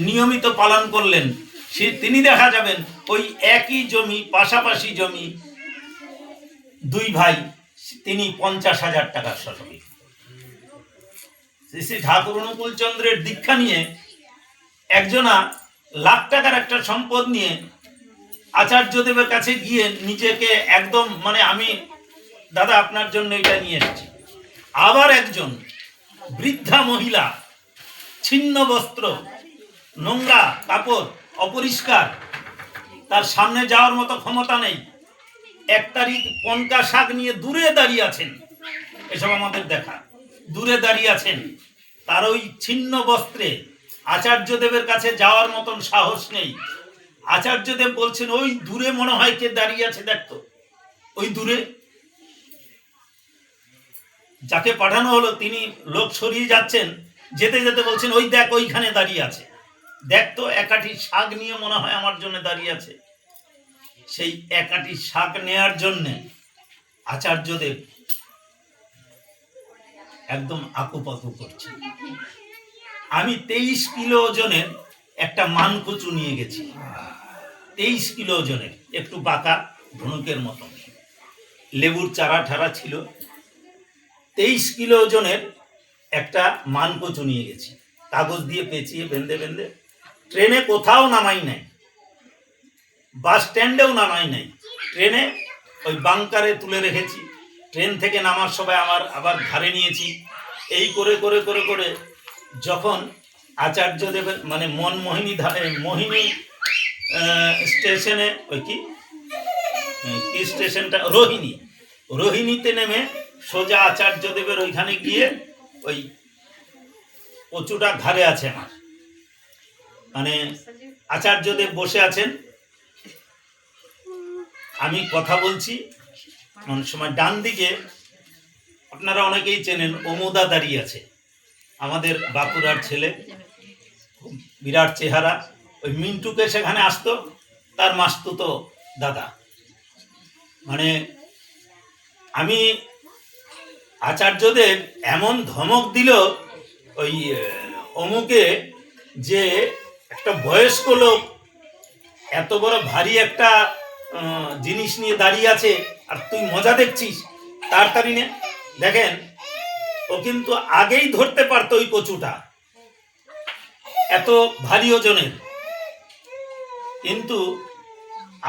নিয়মিত পালন করলেন, তিনি দেখা যাবেন ওই একই জমি, পাশাপাশি জমি, দুই ভাই, তিনি 50,000 টাকার সঠিক। শ্রী শ্রী ঠাকুর অনুকূল চন্দ্রের দীক্ষা নিয়ে একজনা লাখ টাকার একটা সম্পদ নিয়ে আচার্যদেবের কাছে গিয়ে নিজেকে একদম আমি দাদা আপনার জন্য এটা নিয়ে এসেছি। আবার একজন বৃদ্ধা মহিলা, ছিন্ন বস্ত্র, নোংরা কাপড়, অপরিষ্কার, তার সামনে যাওয়ার মতো ক্ষমতা নেই, 1 তারিখ পনকা শাক নিয়ে দূরে দাঁড়িয়ে আছেন। এসব আমাদের দেখা, দূরে দাঁড়িয়ে আছেন, তার ওই ছিন্ন বস্ত্রে আচার্যদেবের কাছে যাওয়ার মতন সাহস নেই। আচার্যদেব বলছেন ওই দূরে মনে হয় কে দাঁড়িয়ে আছে, দেখতো ওই দূরে। যাকে পাঠানো হলো তিনি লোক সরিয়ে যাচ্ছেন, যেতে যেতে বলছেন ওই দেখ ওইখানে দাঁড়িয়ে আছে, দেখতো একাটি শাক নিয়ে মনে হয় আমার জন্য দাঁড়িয়ে আছে। সেই একাটি শাক নেয়ার জন্যে আচার্যদেব একদম আকুপাকু করছে। আমি 23 কিলো ওজনের একটা মানকচু নিয়ে গেছি, 23 কিলো ওজনের, একটু বাঁকা ধনুকের মতন, লেবুর চারা ঠারা ছিল। 23 কিলো ওজনের একটা মানকচু নিয়ে গেছি, কাগজ দিয়ে পেঁচিয়ে বেঁধে বেঁধে। ট্রেনে কোথাও নামাই নাই, বাস স্ট্যান্ডেও নামাই নাই, ট্রেনে ওই বাংকারে তুলে রেখেছি। ট্রেন থেকে নামার সময় আবার ঘাড়ে নিয়েছি। এই করে করে করে করে যখন আচার্যদেবের মোহিনী স্টেশনে, ওই কি স্টেশনটা, রোহিণীতে নেমে সোজা আচার্যদেবের ওইখানে গিয়ে ওই কচুটা ঘাড়ে আছে আমার, আচার্যদেব বসে আছেন, আমি কথা বলছি। অনেক সময় ডান দিকে আপনারা অনেকেই চেনেন, অমুদা দাঁড়িয়ে আছে, আমাদের বাঁকুড়ার ছেলে, বিরাট চেহারা। ওই মিন্টুকে সেখানে আসতো, তার মাস্তুতো দাদা। আমি আচার্যদেব এমন ধমক দিল ওই অমুকে, যে একটা বয়স্ক লোক এত বড় ভারী একটা জিনিস নিয়ে দাঁড়িয়ে আছে আর তুই মজা দেখছিস, তাড়াতাড়ি নে। দেখেন ও কিন্তু আগেই ধরতে পারতো ওই কচুটা, এত ভারী ওজনের, কিন্তু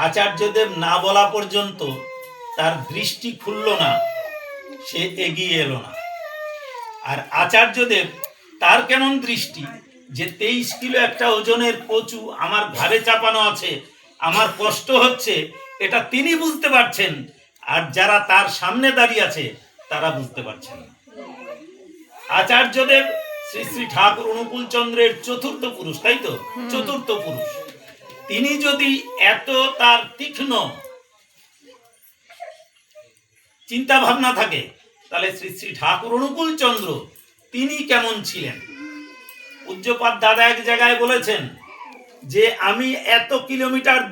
আচার্যদেব না বলা পর্যন্ত তার দৃষ্টি খুলল না, সে এগিয়ে এলো না। আর আচার্যদেব, তার কেমন দৃষ্টি, যে 23 কিলো একটা ওজনের কচু আমার ঘাড়ে চাপানো আছে, আমার কষ্ট হচ্ছে, এটা তিনি বুঝতে পারছেন, আর যারা তার সামনে দাঁড়িয়ে আছে তারা বুঝতে পারছেন না। আচার্যদেব শ্রী শ্রী ঠাকুর অনুকূল চন্দ্রের চতুর্থ পুরুষ, তাই তো, চতুর্থ পুরুষ। তিনি যদি এত তার তীক্ষ্ণ চিন্তা ভাবনা থাকে, তাহলে শ্রী শ্রী ঠাকুর অনুকূল চন্দ্র তিনি কেমন ছিলেন। পূজ্যপাদ দাদা এক জায়গায় বলেছেন যে আমি এত কিলোমিটার